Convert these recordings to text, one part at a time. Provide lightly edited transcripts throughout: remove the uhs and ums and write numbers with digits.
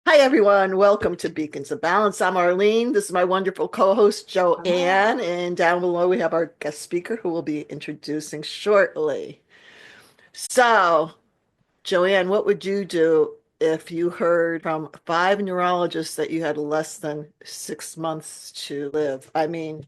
Hi, everyone. Welcome to Beacons of Balance. I'm Arlene. This is my wonderful co-host, Joanne. And down below, we have our guest speaker who we'll be introducing shortly. So, Joanne, what would you do if you heard from five neurologists that you had less than 6 months to live? I mean,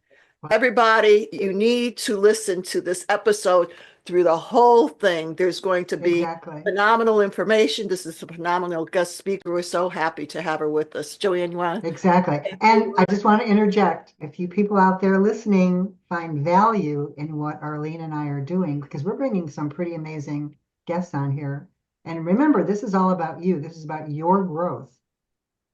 everybody, you need to listen to this episode through the whole thing. There's going to be Exactly. phenomenal information. This is a phenomenal guest speaker. We're so happy to have her with us. Joanne, you want to Exactly. say a few And I words? just want to interject. If you people out there listening find value in what Arlene and I are doing, because we're bringing some pretty amazing guests on here. And remember, this is all about you. This is about your growth.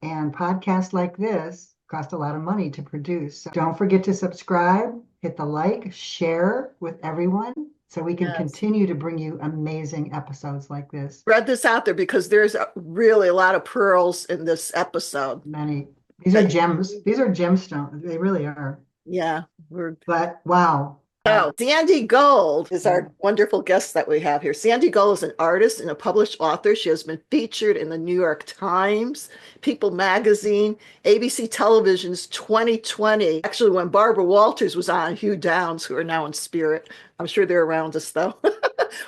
And podcasts like this cost a lot of money to produce. So don't forget to subscribe, hit the like, share with everyone so we can Yes. continue to bring you amazing episodes like this. Spread this out there because there's really a lot of pearls in this episode Many. These are that gems. These are gemstones. They really are. yeah, we're But wow. so, Sandi Gold is Yeah. our wonderful guest that we have here. Sandi Gold is an artist and a published author. She has been featured in the New York Times, People Magazine, ABC Television's 2020. Actually, when Barbara Walters was on, Hugh Downs, who are now in spirit. I'm sure they're around us though,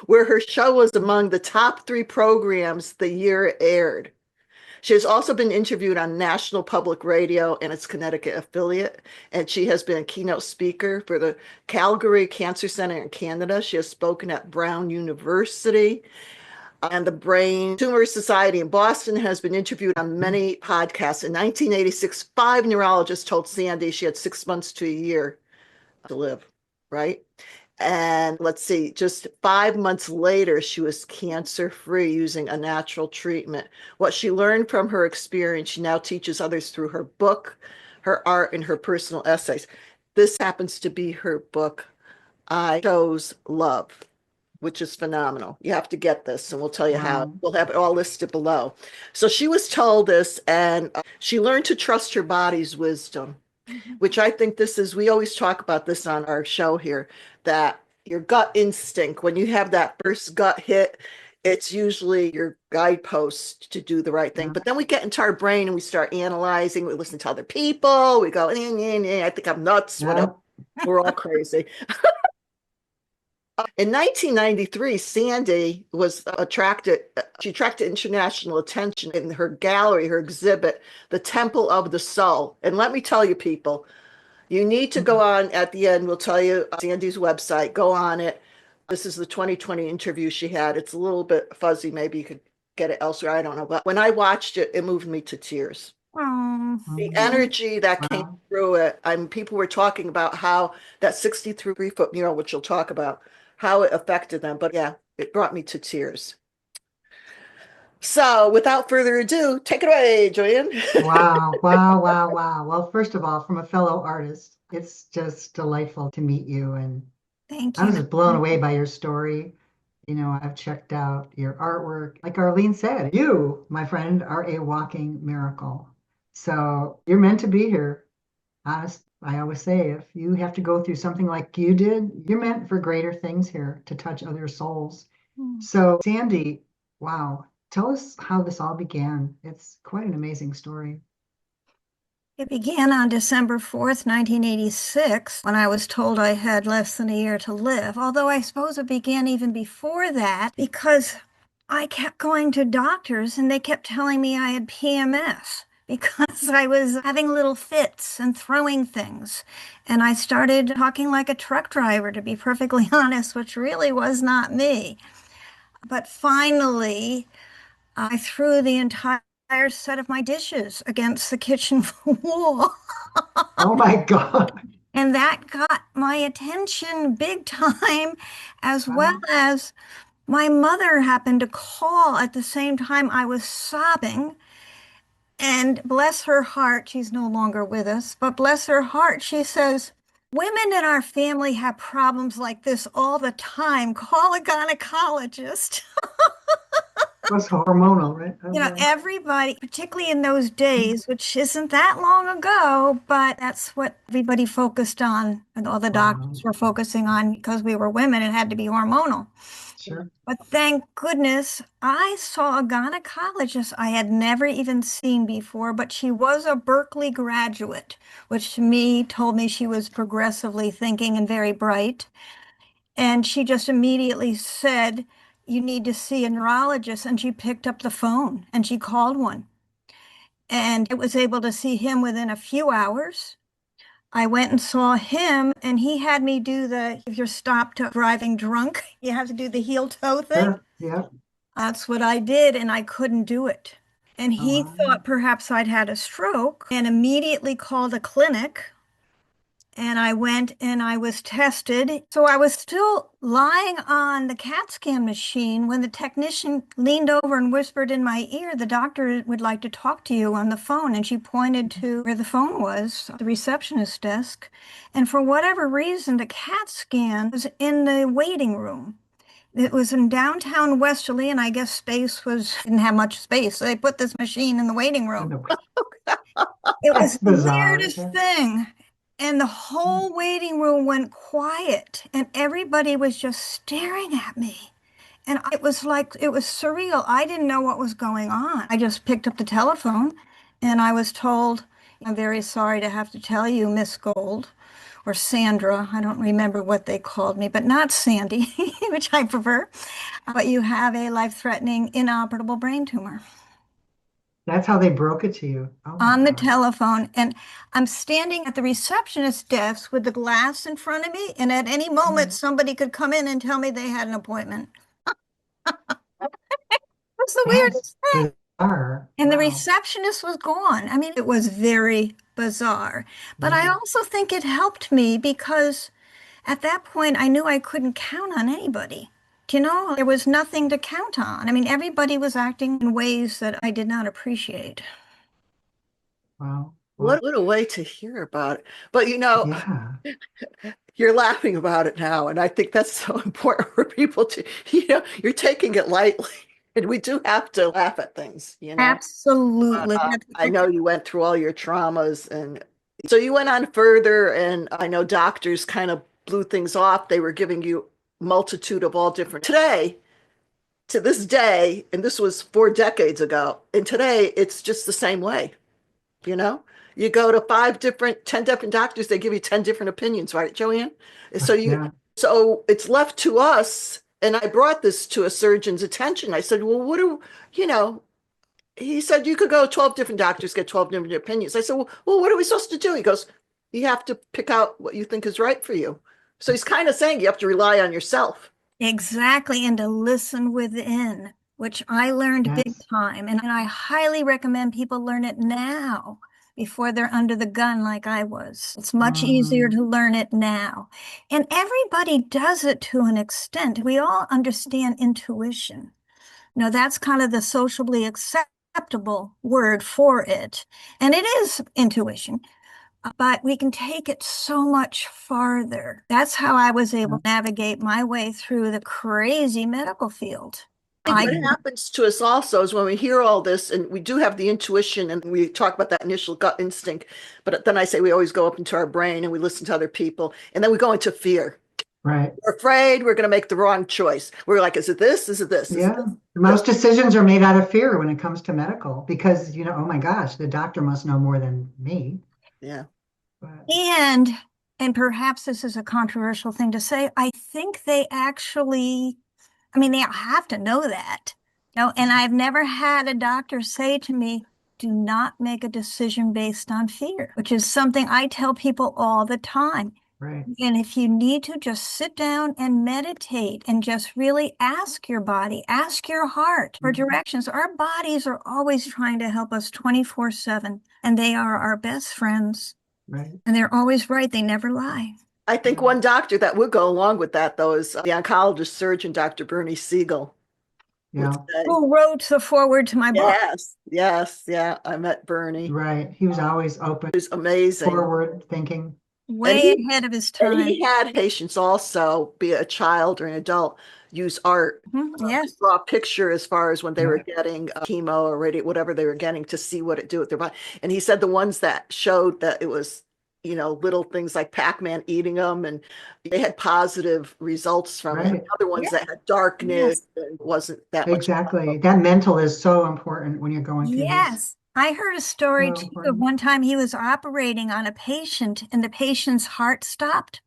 where her show was among the top three programs the year it aired. She has also been interviewed on National Public Radio and its Connecticut affiliate, and she has been a keynote speaker for the Calgary Cancer Center in Canada. She has spoken at Brown University and the Brain Tumor Society in Boston, has been interviewed on many podcasts. In 1986, five neurologists told Sandi she had 6 months to a year to live, right? And let's see, just 5 months later, she was cancer free using a natural treatment. What she learned from her experience, she now teaches others through her book, her art, and her personal essays. This happens to be her book, I Chose Love, which is phenomenal. You have to get this, and we'll tell you how. Wow. We'll have it all listed below. So she was told this, and she learned to trust her body's wisdom, Mhm. which I think this is, we always talk about this on our show here, that your gut instinct, when you have that first gut hit, it's usually your guidepost to do the right thing. Yeah. But then we get into our brain and we start analyzing, we listen to other people, we go, I think I'm nuts, whatever. Yeah. We're all crazy. In 1993, Sandi was attracted, she attracted international attention in her gallery, her exhibit, The Temple of the Soul. And let me tell you, people, you need to go Mhm. on at the end. We'll tell you Sandi's website. Go on it. This is the 2020 interview she had. It's a little bit fuzzy. Maybe you could get it elsewhere. I don't know. But when I watched it, it moved me to tears. Oh, The Mhm. energy that came Wow. through it. People were talking about how that 63-foot mural, which you'll talk about, how it affected them. But yeah, it brought me to tears. So without further ado, take it away, Joanne. Wow. Wow. Wow. Wow. Well, first of all, from a fellow artist, it's just delightful to meet you. And thank I you. was just blown away by your story. I've checked out your artwork. Like Arlene said, you, my friend, are a walking miracle. So you're meant to be here. Honest, I always say, if you have to go through something like you did, you're meant for greater things here to touch other souls. So, Sandi, wow, tell us how this all began. It's quite an amazing story. It began on December 4th, 1986, when I was told I had less than a year to live. Although I suppose it began even before that because I kept going to doctors and they kept telling me I had PMS because I was having little fits and throwing things. And I started talking like a truck driver, to be perfectly honest, which really was not me. But finally, I threw the entire set of my dishes against the kitchen wall. Oh my God. And that got my attention big time, as well Wow. as my mother happened to call at the same time I was sobbing. And bless her heart, she's no longer with us, but bless her heart, she says, women in our family have problems like this all the time. Call a gynecologist. It was hormonal, right? Okay. Everybody, particularly in those days, which isn't that long ago, but that's what everybody focused on, and all the Wow. doctors were focusing on because we were women, it had to be hormonal. Sure. But thank goodness I saw a gynecologist I had never even seen before, but she was a Berkeley graduate, which to me told me she was progressively thinking and very bright. And she just immediately said, "You need to see a neurologist." And she picked up the phone and she called one. And I was able to see him within a few hours. I went and saw him, and he had me do if you're stopped driving drunk, you have to do the heel toe thing. Sure. Yeah. That's what I did, and I couldn't do it. And Oh, he wow. thought perhaps I'd had a stroke and immediately called a clinic. And I went and I was tested. So I was still lying on the CAT scan machine when the technician leaned over and whispered in my ear, "The doctor would like to talk to you on the phone." And she pointed to where the phone was, the receptionist desk. And for whatever reason, the CAT scan was in the waiting room. It was in downtown Westerly, and I guess didn't have much space. So they put this machine in the waiting room. It was That's the bizarre. weirdest thing. And the whole waiting room went quiet, and everybody was just staring at me. And it was like, it was surreal. I didn't know what was going on. I just picked up the telephone and I was told, "I'm very sorry to have to tell you, Miss Gold," or Sandra. I don't remember what they called me, but not Sandy, which I prefer. "But you have a life-threatening, inoperable brain tumor." That's how they broke it to you. Oh my On the God. telephone, and I'm standing at the receptionist desk with the glass in front of me, and at any moment somebody could come in and tell me they had an appointment. That's the That's weirdest thing. bizarre. And the Wow. receptionist was gone. I mean, it was very bizarre. But I Yeah. also think it helped me because at that point I knew I couldn't count on anybody. Do you know, there was nothing to count on. I mean, everybody was acting in ways that I did not appreciate. Wow. Well, What a way to hear about it. But you know, yeah. you're laughing about it now, and I think that's so important for people to, you're taking it lightly. And we do have to laugh at things. Absolutely. That's I know okay. you went through all your traumas, and so you went on further, and I know doctors kind of blew things off. They were giving you multitude of all different. Today, to this day, and this was 4 decades ago, and today it's just the same way, you know? You go to 10 different doctors, they give you 10 different opinions, right, Joanne? So you Yeah. so it's left to us, and I brought this to a surgeon's attention. I said, well, you know, he said you could go to 12 different doctors, get 12 different opinions. I said, well, what are we supposed to do? He goes, you have to pick out what you think is right for you. So he's kind of saying you have to rely on yourself. Exactly. And to listen within, which I learned big Yes. time. And I highly recommend people learn it now before they're under the gun like I was. It's much easier Mm, to learn it now. And everybody does it to an extent. We all understand intuition. Now, that's kind of the socially acceptable word for it. And it is intuition, but we can take it so much farther. That's how I was able yeah. to navigate my way through the crazy medical field. I think I what happens to us also is when we hear all this, and we do have the intuition and we talk about that initial gut instinct, but then I say we always go up into our brain and we listen to other people, and then we go into fear. Right. We're afraid we're going to make the wrong choice. We're like, is it this? Is it this? Is it Yeah. this? This? Most decisions are made out of fear when it comes to medical because, oh my gosh, the doctor must know more than me. Yeah. But and and perhaps this is a controversial thing to say. I think they actually, I mean, they have to know that. And I've never had a doctor say to me, "Do not make a decision based on fear," which is something I tell people all the time. right. And if you need to, just sit down and meditate and just really ask your body, ask your heart for Mhm. directions. Our bodies are always trying to help us 24/7, and they are our best friends. Right. And they're always right. They never lie. I think Yeah. one doctor that would go along with that, though, is the oncologist surgeon, Dr. Bernie Siegel, would Yeah. say, Who wrote the foreword to my book? yes, yes, yeah, I met Bernie. Right. He was always open, He was amazing. forward thinking. And Way he ahead of his and time. he had patients also, be it a child or an adult, use art to Yes. draw a picture as far as when they were Yeah. getting chemo or whatever they were getting to see what it do with their body. And he said the ones that showed that it was little things like Pac-Man eating them, and they had positive results from it. Right. Other ones Yeah. that had darkness Yes. and wasn't that much. Exactly. That mental is so important when you're going through this. Yes. I heard a story So too of important. one time he was operating on a patient and the patient's heart stopped.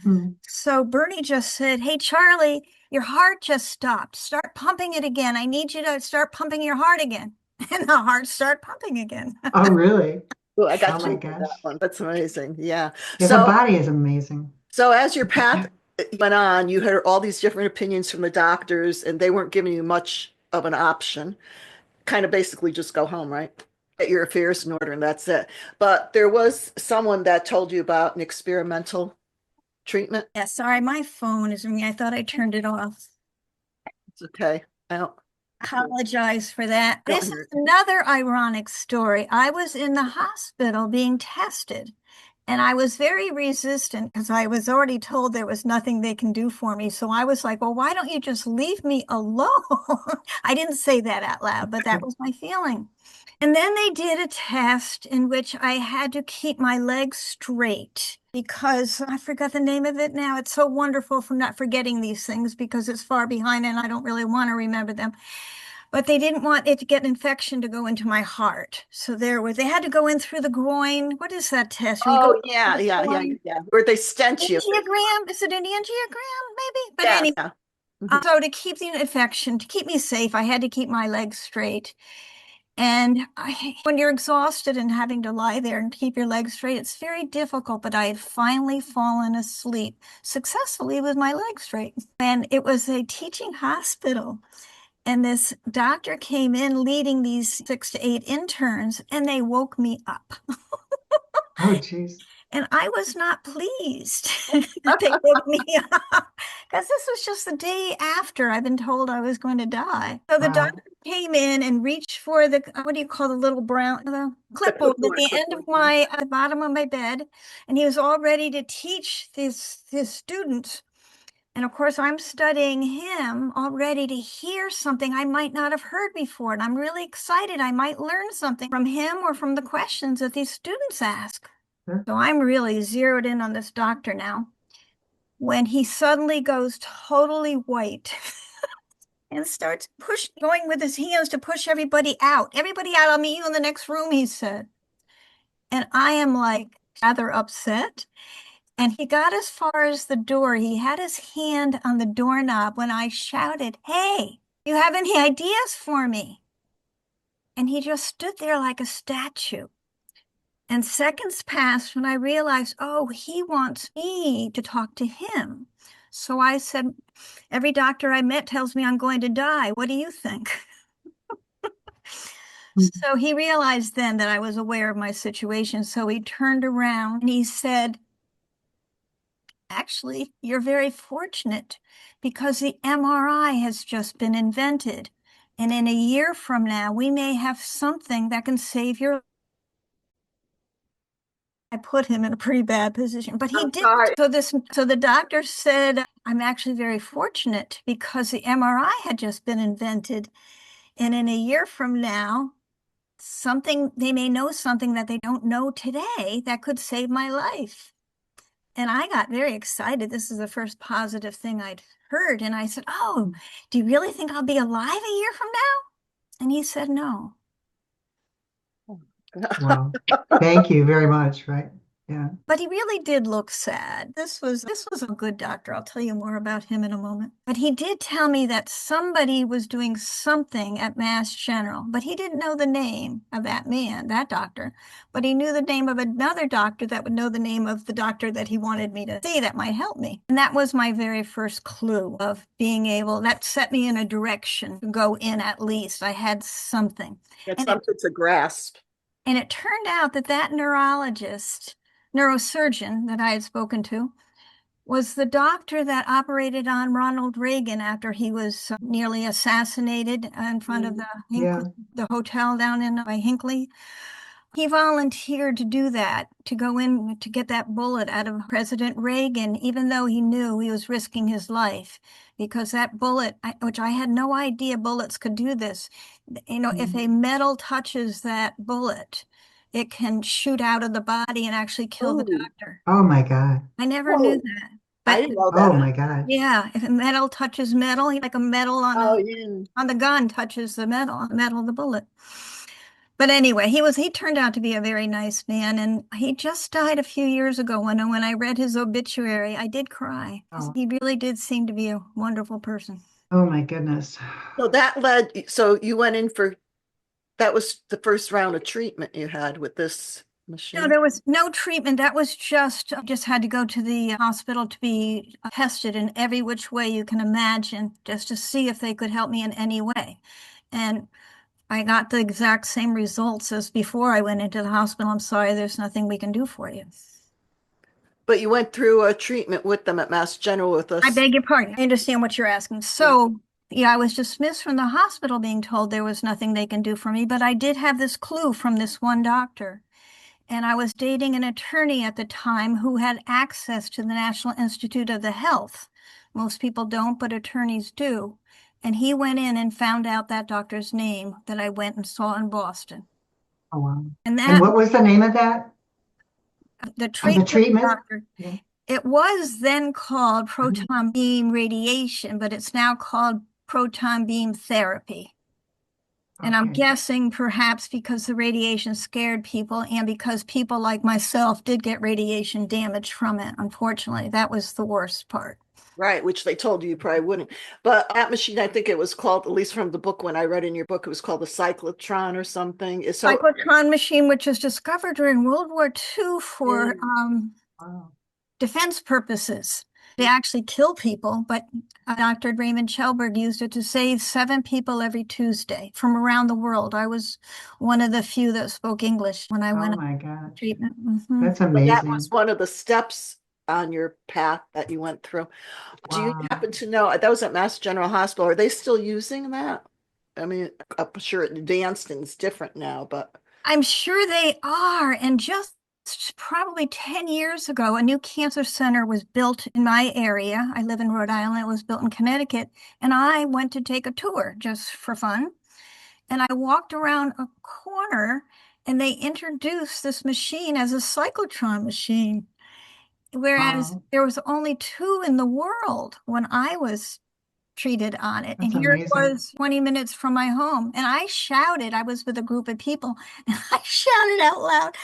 Mhm. So Bernie just said, "Hey, Charlie, your heart just stopped. Start pumping it again. I need you to start pumping your heart again." And the heart started pumping again. Oh, really? Oh, I Oh got my you with that gosh. one. That's amazing. Yeah. Yeah, the So, body is amazing. so as your path went on, you heard all these different opinions from the doctors, and they weren't giving you much of an option. Kind of basically just go home, right? Get your affairs in order, and that's it. But there was someone that told you about an experimental treatment. Yeah, sorry, my phone is ringing. I thought I turned it off. It's okay. Apologize for that. Don't This hear is it. another ironic story. I was in the hospital being tested, and I was very resistant because I was already told there was nothing they can do for me. So I was like, well, why don't you just leave me alone? I didn't say that out loud, but that was my feeling. And then they did a test in which I had to keep my legs straight because I forgot the name of it now. It's so wonderful from not forgetting these things because it's far behind and I don't really want to remember them. But they didn't want it to get infection to go into my heart. So they had to go in through the groin. What is that test? Where you go Oh, through yeah, the yeah, yeah, groin? yeah. Where they stent you. Angiogram? Is it an angiogram? Maybe. But Yeah, anyway, yeah. Mhm. so to keep the infection, to keep me safe, I had to keep my legs straight. And when you're exhausted and having to lie there and keep your legs straight, it's very difficult. But I had finally fallen asleep successfully with my legs straight. And it was a teaching hospital. And this doctor came in leading these 6 to 8 interns, and they woke me up. Oh, geez. And I was not pleased that they woke me up because this was just the day after I've been told I was going to die. So the Wow. doctor came in and reached for the, what do you call the little brown, the The clipboard at clipboard, the end of clipboard. at the bottom of my bed. And he was all ready to teach these students. And of course, I'm studying him already to hear something I might not have heard before. And I'm really excited. I might learn something from him or from the questions that these students ask. Sure. So I'm really zeroed in on this doctor now. When he suddenly goes totally white and starts going with his hands to push everybody out. Everybody out, I'll meet you in the next room, he said. And I am like rather upset. And he got as far as the door. He had his hand on the doorknob when I shouted, "Hey, you have any ideas for me?" And he just stood there like a statue. And seconds passed when I realized, oh, he wants me to talk to him. So I said, every doctor I met tells me I'm going to die. What do you think? So he realized then that I was aware of my situation. So he turned around and he said, actually, you're very fortunate because the MRI has just been invented. And in a year from now, we may have something that can save your life. I put him in a pretty bad position, but he I'm didn't. sorry. So the doctor said, I'm actually very fortunate because the MRI had just been invented. And in a year from now, they may know something that they don't know today that could save my life. And I got very excited. This is the first positive thing I'd heard. And I said, oh, do you really think I'll be alive a year from now? And he said, no. Wow. Thank you very much. Right. Yeah. But he really did look sad. This was a good doctor. I'll tell you more about him in a moment. But he did tell me that somebody was doing something at Mass General, but he didn't know the name of that man, that doctor. But he knew the name of another doctor that would know the name of the doctor that he wanted me to see that might help me. And that was my very first clue of being able, that set me in a direction to go in at least. I had something. It's And it something to grasp. and it turned out that that neurosurgeon that I had spoken to, was the doctor that operated on Ronald Reagan after he was nearly assassinated in front of Yeah. the hotel down in by Hinckley. He volunteered to do that, to go in to get that bullet out of President Reagan, even though he knew he was risking his life. Because that bullet, which I had no idea bullets could do this, if a metal touches that bullet, it can shoot out of the body and actually kill the Ooh. doctor. Oh my God. I never knew Oh, that. I But didn't know Oh that. my God. yeah, if metal touches metal, like a metal Oh, yeah. on the gun touches the metal of the bullet. But anyway, he turned out to be a very nice man, and he just died a few years ago. When I read his obituary, I did cry. Oh, He really did seem to be a wonderful person. oh my goodness. So you went in for, that was the first round of treatment you had with this No, machine. there was no treatment. That was just had to go to the hospital to be tested in every which way you can imagine, just to see if they could help me in any way. And I got the exact same results as before I went into the hospital. I'm sorry, there's nothing we can do for you. But you went through a treatment with them at Mass General with I us. beg your pardon. I understand what you're asking. So, yeah, I was dismissed from the hospital being told there was nothing they can do for me, but I did have this clue from this one doctor. And I was dating an attorney at the time who had access to the National Institute of the Health. Most people don't, but attorneys do. And he went in and found out that doctor's name that I went and saw in Boston. Oh wow. And And that what was the name of that? the Of the treatment treatment? doctor, Yeah. it was then called proton beam radiation, but it's now called proton beam therapy. And I'm Okay. guessing perhaps because the radiation scared people and because people like myself did get radiation damage from it. Unfortunately, that was the worst part. Right, which they told you probably wouldn't. But that machine, I think it was called, at least from the book when I read in your book, it was called the cyclotron or something. So, Cyclotron machine, which was discovered during World War II for yeah. Wow. defense purposes. They actually kill people, but Dr. Raymond Chelberg used it to save 7 people every Tuesday from around the world. I was one of the few that spoke English when I Oh went my on gosh. treatment. That's But that was amazing. one of the steps on your path that you went through. Do you Wow. happen to know, that was at Mass General Hospital, are they still using that? I mean, I'm sure it advanced and it's different now, but I'm sure they are. And just probably 10 years ago, a new cancer center was built in my area. I live in Rhode Island. It was built in Connecticut. And I went to take a tour just for fun. And I walked around a corner and they introduced this machine as a cyclotron machine, whereas Wow. there was only 2 in the world when I was treated on it. And That's here it amazing. was 20 minutes from my home. And I shouted, I was with a group of people, and I shouted out loud,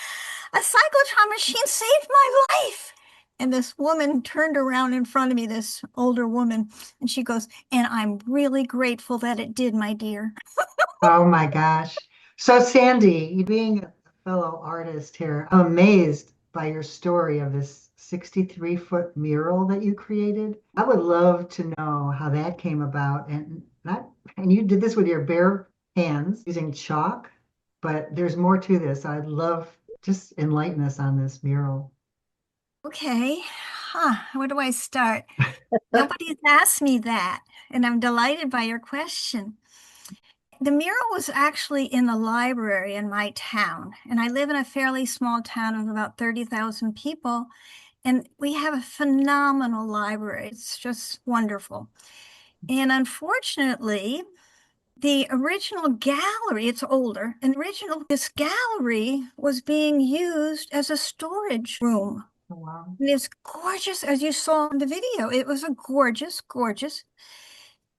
a cyclotron machine saved my life. And this woman turned around in front of me, this older woman, and she goes, and I'm really grateful that it did, my dear. Oh my gosh. So Sandy, you being a fellow artist here, I'm amazed by your story of this 63-foot mural that you created. I would love to know how that came about and you did this with your bare hands using chalk, but there's more to this. I'd love just enlighten us on this mural. Okay, where do I start? Nobody's asked me that, and I'm delighted by your question. The mural was actually in the library in my town, and I live in a fairly small town of about 30,000 people, and we have a phenomenal library. It's just wonderful. And unfortunately, the original gallery, it's older, and this gallery was being used as a storage room. Oh, wow. And it's gorgeous, as you saw in the video. It was a gorgeous, gorgeous.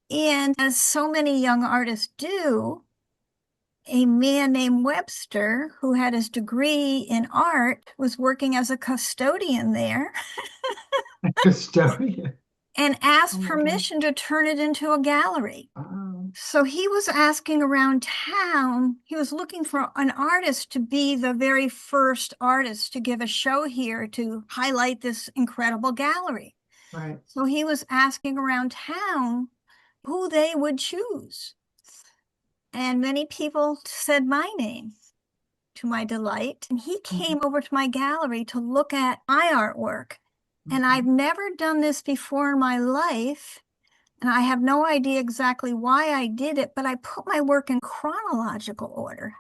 And as so many young artists do, a man named Webster, who had his degree in art, was working as a custodian there Custodian. and Oh asked my God. permission to turn it into a gallery. Wow. So he was asking around town, he was looking for an artist to be the very first artist to give a show here to highlight this incredible gallery. Right. So he was asking around town who they would choose. And many people said my name, to my delight. And he Mhm. came over to my gallery to look at my artwork. And I've Mhm. never done this before in my life. And I have no idea exactly why I did it, but I put my work in chronological order.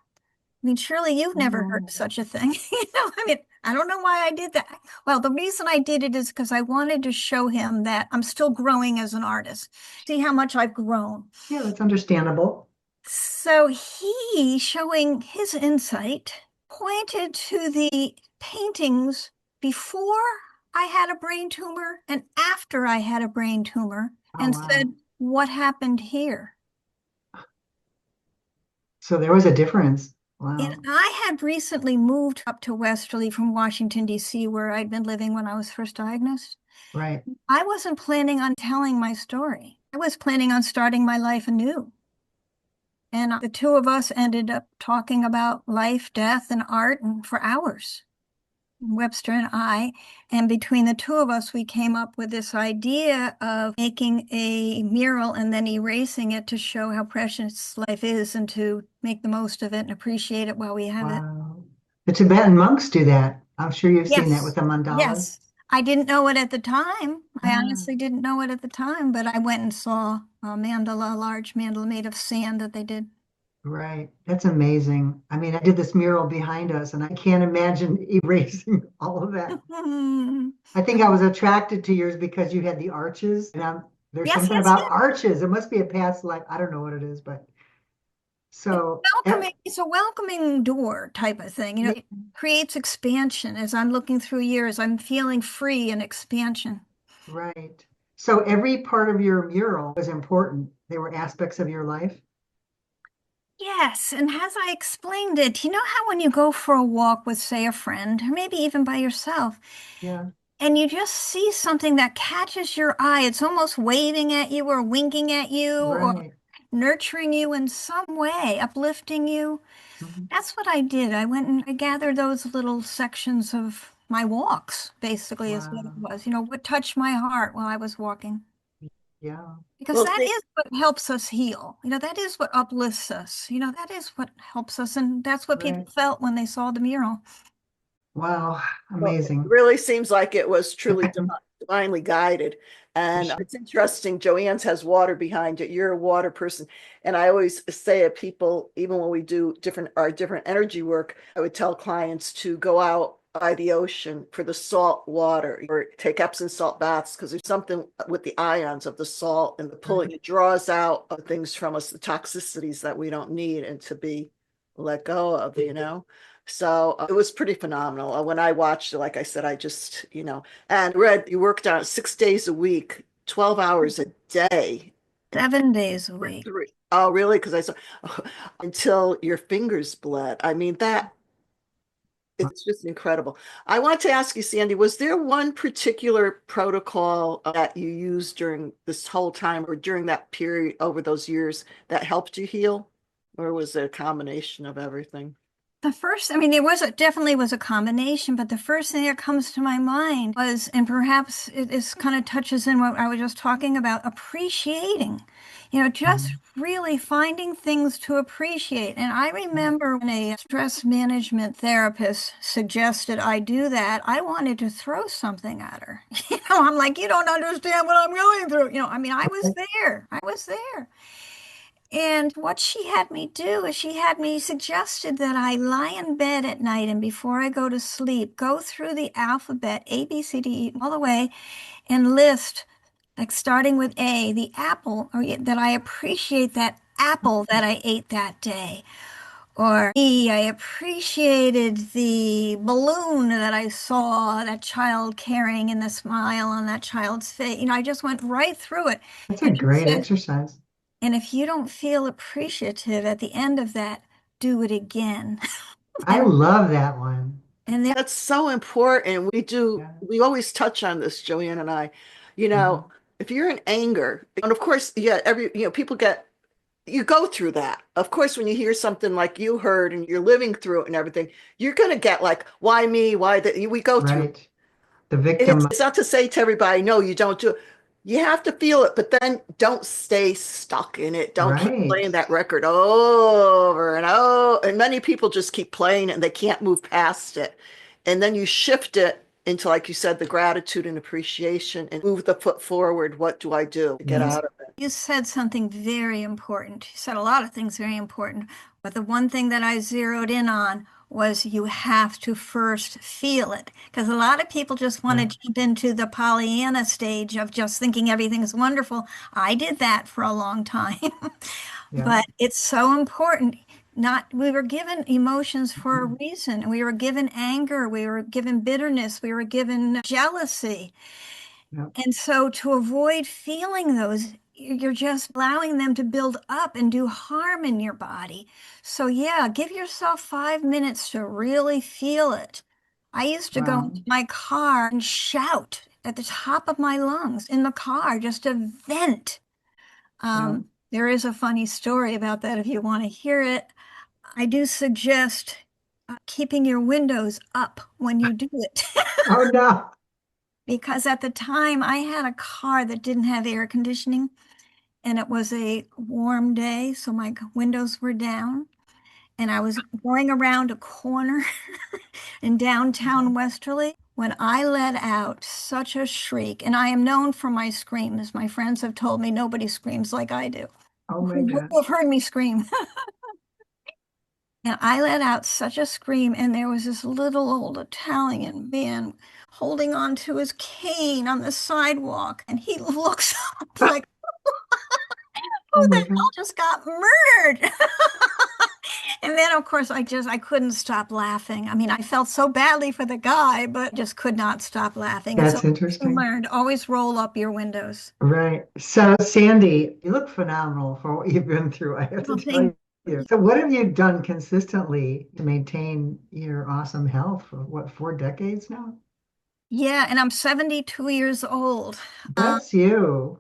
I mean, surely you've never heard Oh, of such a thing. I mean, I don't know why I did that. Well, the reason I did it is because I wanted to show him that I'm still growing as an artist. See how much I've grown. yeah, that's understandable. So he, showing his insight, pointed to the paintings before I had a brain tumor and after I had a brain tumor Oh, and wow. said, what happened here? So there was a difference. And Wow. I had recently moved up to Westerly from Washington, D.C., where I'd been living when I was first diagnosed. Right. I wasn't planning on telling my story. I was planning on starting my life anew. And the two of us ended up talking about life, death, and art and for hours, Webster and I. And between the two of us, we came up with this idea of making a mural and then erasing it to show how precious life is and to make the most of it and appreciate it while we have it. Wow. The Tibetan monks do that. I'm sure you've seen that with Yes, the mandalas. yes. I didn't know it at the time. I Ah, honestly didn't know it at the time, but I went and saw a mandala, a large mandala made of sand that they did. right. That's amazing. I mean, I did this mural behind us, and I can't imagine erasing all of that. I think I was attracted to yours because you had the arches, and there's Yes, something yes, about yes. arches. It must be a past life. I don't know what it is, but It's so welcoming. It's a welcoming door type of thing. yeah, It creates expansion. As I'm looking through years, I'm feeling free and expansion. right. So every part of your mural was important. They were aspects of your life. Yes, and as I explained it, you know how when you go for a walk with, say, a friend, or maybe even by yourself, Yeah, and you just see something that catches your eye, it's almost waving at you or winking at you or right. nurturing you in some way, uplifting you. Mhm. That's what I did. I went and I gathered those little sections of my walks, basically, is what it Wow. was. What touched my heart while I was walking. Yeah, Because Well, that see, is what helps us heal. That is what uplifts us. That is what helps us. And that's what people right. felt when they saw the mural. Wow, well, it amazing. really seems like it was truly divinely guided. For And sure. it's interesting, Joanne's has water behind it. You're a water person. And I always say to people, even when we do different energy work, I would tell clients to go out by the ocean for the salt water or take Epsom salt baths because there's something with the ions of the salt and the pulling, Right. it draws out things from us, the toxicities that we don't need and to be let go of. So it was pretty phenomenal. When I watched it, like I said, and read you worked on it 6 days a week, 12 hours a day. 7 days a week. Oh, really? Because I saw until your fingers bled. I mean, that it's just incredible. I want to ask you, Sandy, was there one particular protocol that you used during this whole time or during that period over those years that helped you heal? Or was it a combination of everything? The first, I mean, definitely was a combination, but the first thing that comes to my mind was, and perhaps it is kind of touches in what I was just talking about, appreciating, just Mhm. really finding things to appreciate. And I remember when a stress management therapist suggested I do that, I wanted to throw something at her. I'm like, you don't understand what I'm going through. I mean, I was there. I was there. And what she had me do is she had me suggested that I lie in bed at night and before I go to sleep, go through the alphabet, A, B, C, D, E, all the way, and list, like starting with A, the apple, or that I appreciate that apple that I ate that day. Or B, I appreciated the balloon that I saw that child carrying and the smile on that child's face. I just went right through it. That's a And she great said, exercise. and if you don't feel appreciative at the end of that, do it again. I And love that one. and there, That's so important. Yeah. We always touch on this, Joanne and I. You know, Mhm. if you're in anger, and of course, yeah, people you go through that. Of course, when you hear something like you heard and you're living through it and everything, you're going to get like, why me? Why that? We go through. Right. The And victim. it's not to say to everybody, no, you don't do it. You have to feel it, but then don't stay stuck in it. Don't keep Right. playing that record over and over. And many people just keep playing it and they can't move past it. And then you shift it into, like you said, the gratitude and appreciation and move the foot forward. What do I do to get Yeah. you, out of it? you said something very important. You said a lot of things very important, but the one thing that I zeroed in on was you have to first feel it. Because a lot of people just want to Yeah. jump into the Pollyanna stage of just thinking everything's wonderful. I did that for a long time. Yeah. But it's so important. we were given emotions for a reason. We were given anger, we were given bitterness, we were given jealousy. Yep. And so to avoid feeling those, you're just allowing them to build up and do harm in your body. So yeah, give yourself 5 minutes to really feel it. I used to go Wow. into my car and shout at the top of my lungs in the car just to vent. Yeah. There is a funny story about that if you want to hear it. I do suggest keeping your windows up when you do it. Oh no. Because at the time I had a car that didn't have air conditioning and it was a warm day, so my windows were down and I was going around a corner in downtown Westerly when I let out such a shriek. And I am known for my screams. My friends have told me nobody screams like I do. Oh my Who God. have heard me scream? And I let out such a scream, and there was this little old Italian man holding on to his cane on the sidewalk, and he looks up like, Oh who the my hell God. just got murdered? And then, of course, I couldn't stop laughing. I mean, I felt so badly for the guy, but just could not stop laughing. And so That's interesting. learned, always roll up your windows. Right. So, Sandy, you look phenomenal for what you've been through, I have to Well, tell thank you. So, what have you done consistently to maintain your awesome health for what, 4 decades now? Yeah, and I'm 72 years old. Bless you.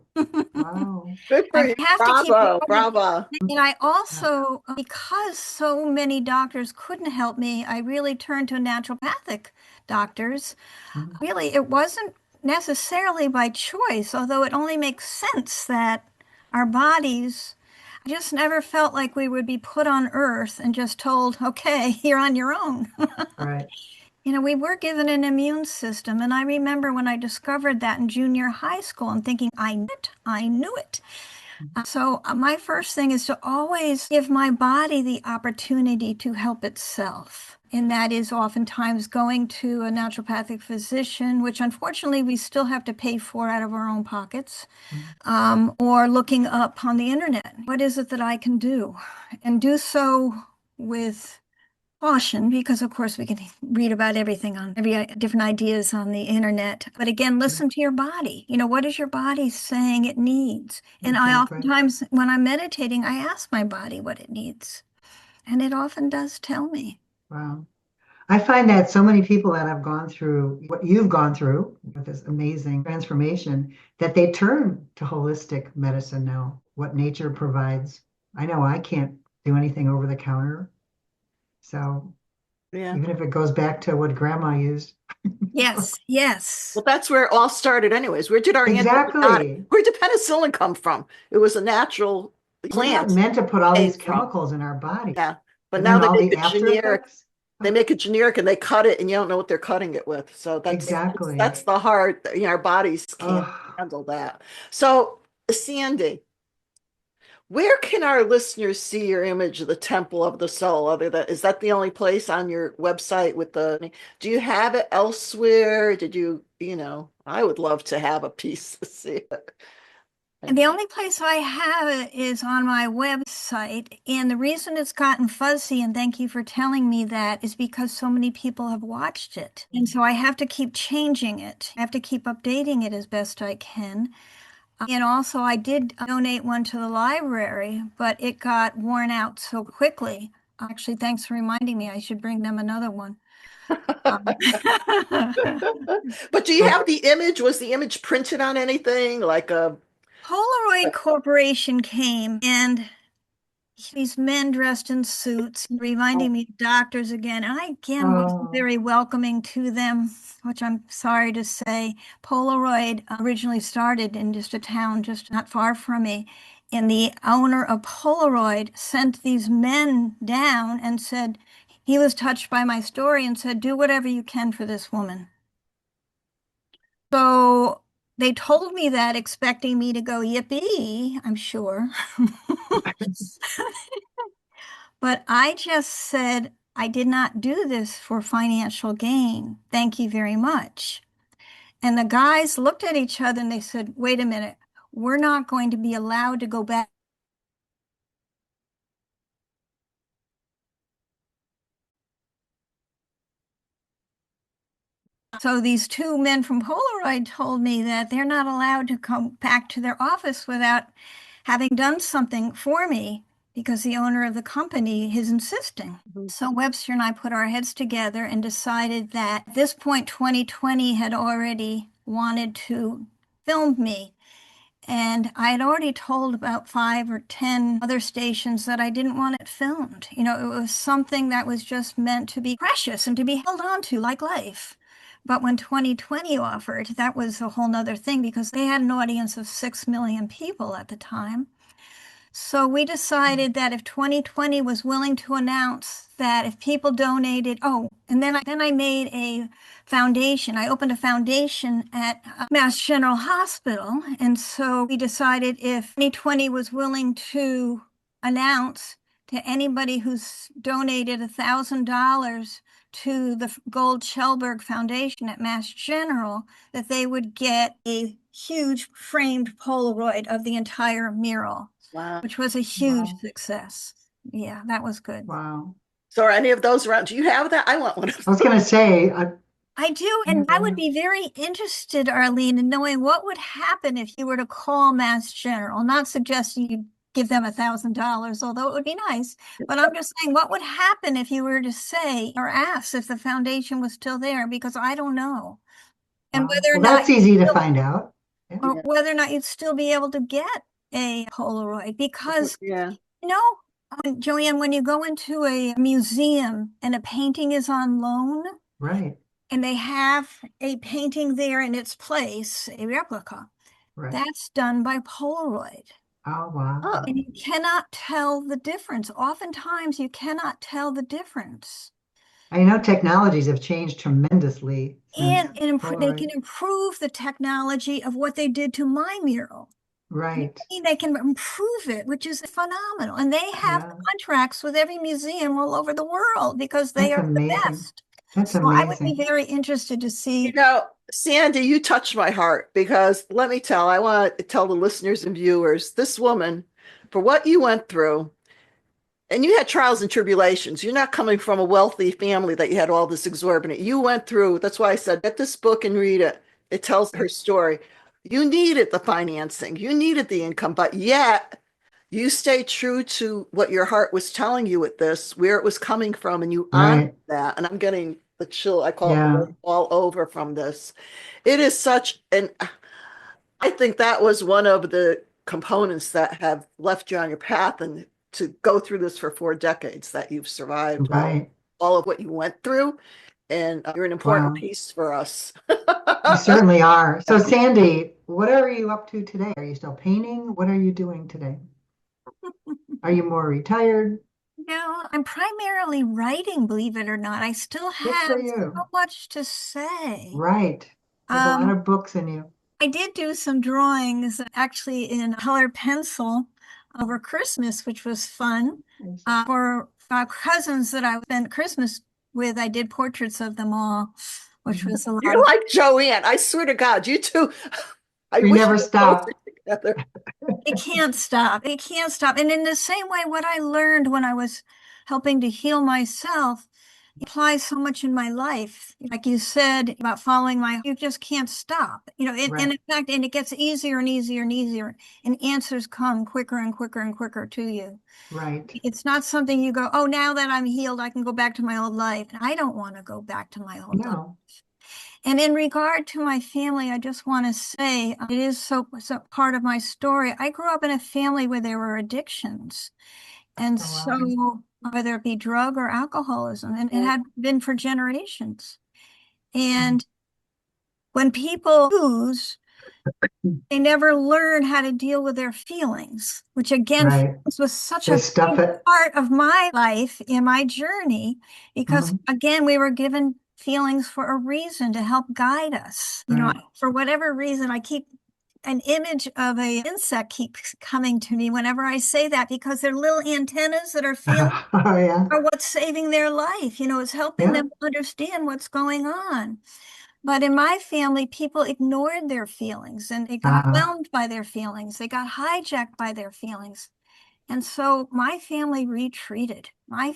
Wow. Good for I you. have to keep Bravo, going. bravo. And I Yeah. also, because so many doctors couldn't help me, I really turned to naturopathic doctors. Mhm. Really, it wasn't necessarily by choice, although it only makes sense that our bodies, I just never felt like we would be put on earth and just told, okay, you're on your own. Right. We were given an immune system. And I remember when I discovered that in junior high school and thinking, I knew it, I knew it. So my first thing is to always give my body the opportunity to help itself. And that is oftentimes going to a naturopathic physician, which unfortunately we still have to pay for out of our own pockets, Mhm. or looking up on the internet. What is it that I can do? And do so with caution, because of course we can read about everything on every different ideas on the internet. But again, listen to your body. What is your body saying it needs? And I Exactly. oftentimes, when I'm meditating, I ask my body what it needs. And it often does tell me. Wow. I find that so many people that have gone through what you've gone through with this amazing transformation, that they turn to holistic medicine now, what nature provides. I know I can't do anything over the counter. So Yeah. even if it goes back to what grandma used. Yes, yes. Well, that's where it all started anyways. Where did our antibiotic, Exactly. where did penicillin come from? It was a natural We're not plant meant to put all came these from. chemicals in our body. Yeah. But And now then they all make the it after generic. effects. They make it generic and they cut it and you don't know what they're cutting it with. So Exactly. that's the hard, our bodies can't Oh, handle that. So, Sandy, where can our listeners see your image of the Temple of the Soul? Other than, is that the only place on your website with do you have it elsewhere? Did I would love to have a piece to see it. And the only place I have it is on my website. And the reason it's gotten fuzzy, and thank you for telling me that, is because so many people have watched it. And so I have to keep changing it. I have to keep updating it as best I can. And also, I did donate one to the library, but it got worn out so quickly. Actually, thanks for reminding me. I should bring them another one. Um, But do you have the image? Was the image printed on anything like a Polaroid Corporation came, and these men dressed in suits, reminding me of doctors again. And I again wasn't oh, very welcoming to them, which I'm sorry to say. Polaroid originally started in just a town just not far from me. And the owner of Polaroid sent these men down and said, he was touched by my story and said, do whatever you can for this woman. So they told me that expecting me to go, yippee, I'm sure. But I just said, I did not do this for financial gain. Thank you very much. And the guys looked at each other and they said, wait a minute, we're not going to be allowed to go back So these two men from Polaroid told me that they're not allowed to come back to their office without having done something for me because the owner of the company is insisting. Mhm. So Webster and I put our heads together and decided that at this point, 2020 had already wanted to film me. And I had already told about 5 or 10 other stations that I didn't want it filmed. You know, it was something that was just meant to be precious and to be held on to like life. But when 2020 offered, that was a whole nother thing because they had an audience of 6 million people at the time. So we decided that if 2020 was willing to announce that if people donated, and then I made a foundation. I opened a foundation at Mass General Hospital. And so we decided if 2020 was willing to announce to anybody who's donated $1,000 to the Gold Schellberg Foundation at Mass General, that they would get a huge framed Polaroid of the entire mural. Wow. Which was a huge Wow. success. Yeah, that was good. Wow. So are any of those around? Do you have that? I want one of I those. was going to say, I do, and I would be very interested, Arlene, in knowing what would happen if you were to call Mass General. Not suggesting you give them $1,000, although it would be nice. But I'm just saying, what would happen if you were to say or ask if the foundation was still there? Because I don't know. And wow. whether or Well, not that's easy to find out. Yeah. or whether or not you'd still be able to get a Polaroid. Because Yeah. you know, Joanne, when you go into a museum and a painting is on loan Right. and they have a painting there in its place, a replica, Right. that's done by Polaroid. Oh, wow. Oh, And you cannot tell the difference. Oftentimes, you cannot tell the difference. I know technologies have changed tremendously since And they can Polaroid. improve the technology of what they did to my mural. Right. They can improve it, which is phenomenal. And they have Yeah. contracts with every museum all over the world because they That's are the amazing. best. That's So I would be amazing. very interested to see. Sandy, you touched my heart because I want to tell the listeners and viewers, this woman, for what you went through, and you had trials and tribulations. You're not coming from a wealthy family that you had all this exorbitant. You went through, that's why I said, get this book and read it. It tells her story. You needed the financing, you needed the income, but yet you stayed true to what your heart was telling you with this, where it was coming from, and you honored Right. that. And I'm getting the chill, I call it the Yeah. word all over from this. It is such an, I think that was one of the components that have left you on your path and to go through this for 4 decades that you've survived Right. all of what you went through. And you're an important Wow. piece for us. You certainly are. So, Sandy, what are you up to today? Are you still painting? What are you doing today? Are you more retired? No, I'm primarily writing, believe it or not. I still Good have for so you. much to say. Right. There's a lot Um, of books in you. I did do some drawings actually in colored pencil over Christmas, which was fun. For cousins that I spent Christmas with, I did portraits of them all, which was a lot You're of like Joanne. I swear to God, you two, I You wish you never were closer stop. together. It can't stop. It can't stop. And in the same way, what I learned when I was helping to heal myself applies so much in my life. Like you said about following you just can't stop. And Right. in fact, and it gets easier and easier and easier, and answers come quicker and quicker and quicker to you. Right. It's not something you go, oh, now that I'm healed, I can go back to my old life. And I don't want to go back to my old life. No. And in regard to my family, I just want to say it is so part of my story. I grew up in a family where there were addictions. And Oh, so wow. whether it be drug or alcoholism, and it had been for generations. And when people lose, they never learn how to deal with their feelings, which again Right. was such They a stuff big it. part of my life in my journey, because Mhm. again, we were given feelings for a reason to help guide us. Right. For whatever reason, an image of an insect keeps coming to me whenever I say that, because they're little antennas that are feeling Oh, yeah. are what's saving their life. It's helping Yeah. them understand what's going on. But in my family, people ignored their feelings and they got Uh, whelmed by their feelings. They got hijacked by their feelings. And so my family retreated. My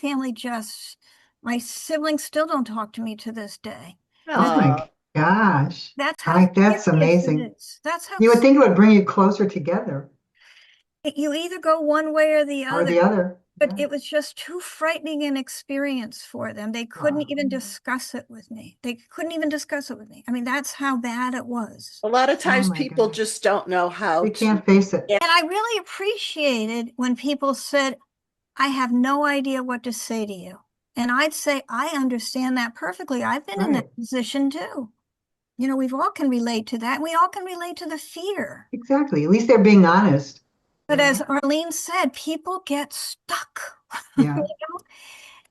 siblings still don't talk to me to this day. to Oh, think. Gosh, That's how that's serious it amazing. is. That's how You would think it would bring you closer together you either go one way or the or other. the other. But Yeah. it was just too frightening an experience for them. They couldn't Wow. even discuss it with me. They couldn't even discuss it with me. I mean, that's how bad it was. A lot of Oh times my people gosh. just don't know how They to. can't face it. And I really appreciated when people said, I have no idea what to say to you. And I'd say, I understand that perfectly. I've been in Right. that position too. You know, we've all can relate to that. We all can relate to the fear. Exactly. At least they're being honest. But You as know? Arlene said, people get stuck. You Yeah. know?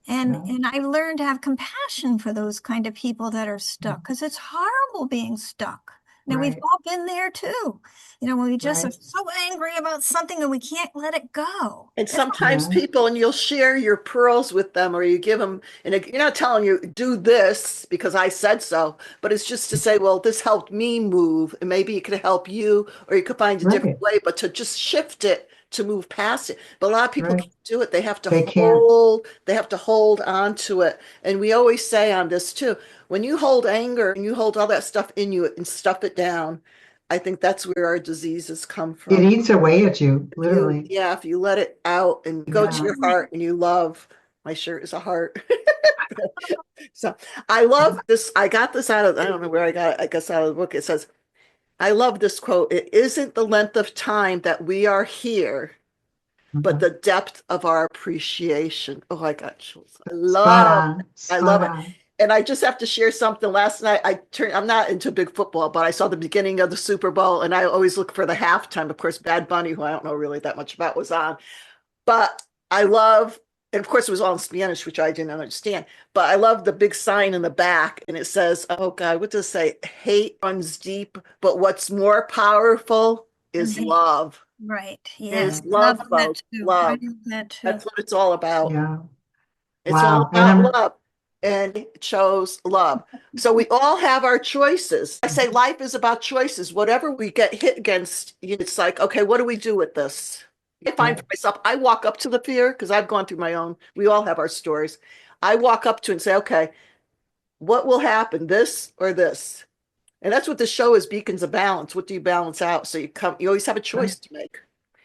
And Yeah. I learned to have compassion for those kind of people that are stuck because it's horrible being stuck. Now we've Right. all been there too. You know, when we just are Right. so angry about something and we can't let it go. And It's sometimes Yeah. people, and you'll share your pearls with them, or you give them, and you're not telling you do this because I said so, but it's just to say, well, this helped me move, and maybe it could help you, or you could find a different Right. way, but to just shift it to move past it. But a lot of people Right. can't do it. They can't. They have to hold on to it. And we always say on this too, when you hold anger and you hold all that stuff in you and stuff it down, I think that's where our diseases come It from. eats away at you, If you, literally. yeah, if you let it out and go to Yeah. your heart and you love, my shirt is a heart. So I love this. I got this out of, I don't know where I got it, I guess out of the book. It says, I love this quote. It isn't the length of time that we are here, but Mhm. the depth of our appreciation. Oh, I got chills. Spot on. I Spot love it. on. And I just have to share something. Last night, I'm not into big football, but I saw the beginning of the Super Bowl and I always look for the halftime. Of course, Bad Bunny, who I don't know really that much about, was on. But I love, and of course, it was all in Spanish, which I didn't understand. But I love the big sign in the back, and it says, "Oh God, what does it say? Hate runs deep, but what's more powerful is okay. love. Right. Is Yes. Right. Love love, that folks. too. I Love. love that too. That's what it's all about. Yeah. It's all Wow. And about love." And it chose love. So we all have our choices. I say life is about choices. Whatever we get hit against, it's like, okay, what do we do with this? I find for right. myself, I walk up to the fear because I've gone through my own. We all have our stories. I walk up to it and say, okay, what will happen, this or this? And that's what the show is, beacons of balance. What do you balance out? So you always have a Right. choice to make.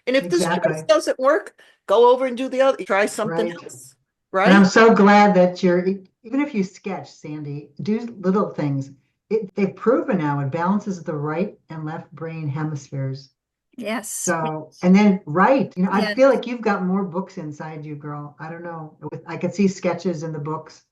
And if this choice Exactly. doesn't work, go over and do the other, try something Right. else, And I'm right? so glad that even if you sketch, Sandy, do little things. They've proven now it balances the right and left brain hemispheres. Yes. So, and then write, I Yes. feel like you've got more books inside you, girl. I don't know. I could see sketches in the books.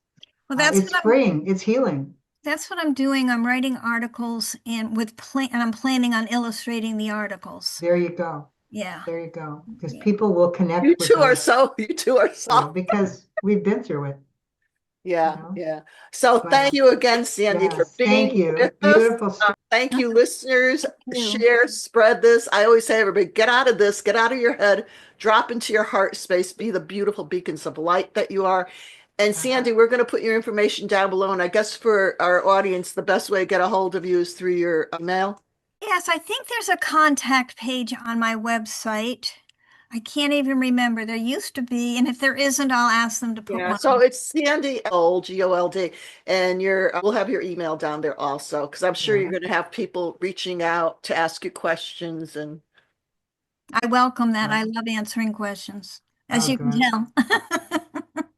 Well, It's freeing, it's healing. that's what I'm doing. I'm writing articles and and I'm planning on illustrating the articles. There you go. Yeah. There you go. Because Yeah. people will connect with those You two are so. because we've been through it, you Yeah, know. yeah. So But thank you again, Sandy, for yes, thank being you. with us. Beautiful story. Thank you, listeners. Thank you. Share, spread this. I always say, everybody, get out of this, get out of your head, drop into your heart space, be the beautiful beacons of light that you are. And Sandy, we're going to put your information down below. And I guess for our audience, the best way to get a hold of you is through your email. Yes, I think there's a contact page on my website. I can't even remember. There used to be, and if there isn't, I'll ask them to put Yeah, one. so it's Sandy Gold, Gold, and we'll have your email down there also, because I'm sure you're Yeah. going to have people reaching out to ask you questions. And I welcome that. I Right. love answering questions, as Oh, you can good. tell.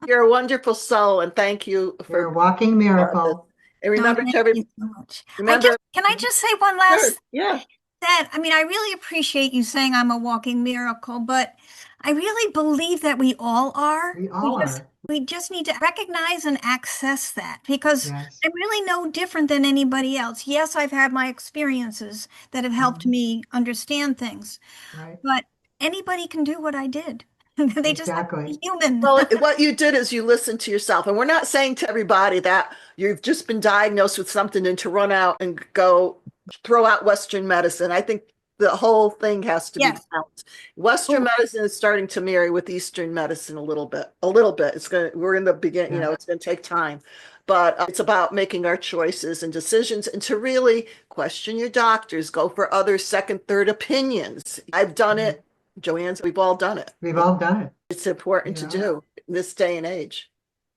you're a wonderful soul, and thank you You're for a walking part of this. miracle. And No, remember to thank you so much. remember, Can I just say one sure, last yeah, that I mean, I really appreciate you saying I'm a walking miracle, but I really believe that we all are. We all are. We just need to recognize and access that because Yes. I'm really no different than anybody else. Yes, I've had my experiences that have helped Mhm. me understand things, Right. but anybody can do what I did. They just have to be Exactly. human. well, what you did is you listened to yourself. And we're not saying to everybody that you've just been diagnosed with something and to run out and go throw out Western medicine. I think the whole thing has to be Yes. balanced. Western medicine is starting to marry with Eastern medicine a little bit. A little bit. We're in the beginning, Yeah. it's going to take time. But it's about making our choices and decisions and to really question your doctors, go for other second, third opinions. I've done Mhm. it. Joanne's, we've all done it. We've all done it. It's important You to know, do in this day and age.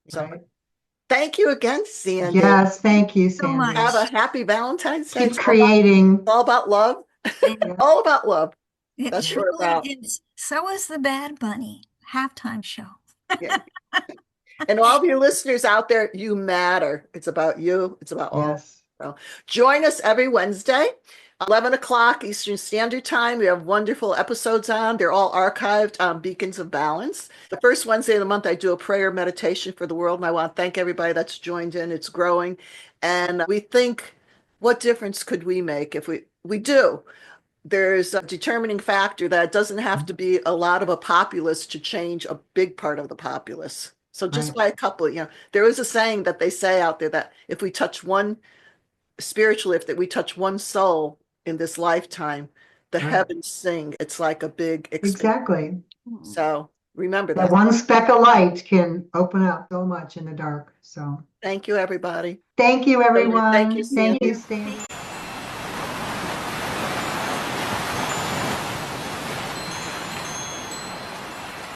So right? Thank you again, Sandy. Yes, thank you, So much. Sandy. Have a happy Valentine's Day. Keep creating. All about love. Yeah. All about love. It That's what we're truly about. is. So is the Bad Bunny halftime show. Yeah. And all of you listeners out there, you matter. It's about you. It's about all. Yes. So join us every Wednesday, 11 o'clock Eastern Standard Time. We have wonderful episodes on. They're all archived on Beacons of Balance. The first Wednesday of the month, I do a prayer meditation for the world. And I want to thank everybody that's joined in. It's growing. And we think, what difference could we make if we do? There's a determining factor that it doesn't have to be a lot of a populace to change a big part of the populace. So just by a couple, there is a saying that they say out there that if we touch one spiritually, if that we touch one soul in this lifetime, the Right. heavens sing. It's like a big expansion. Exactly. So remember That that. one speck of light can open up so much in the dark. So Thank you, everybody. thank you, everyone. Thank you, Thank Sandy. you, Sandy.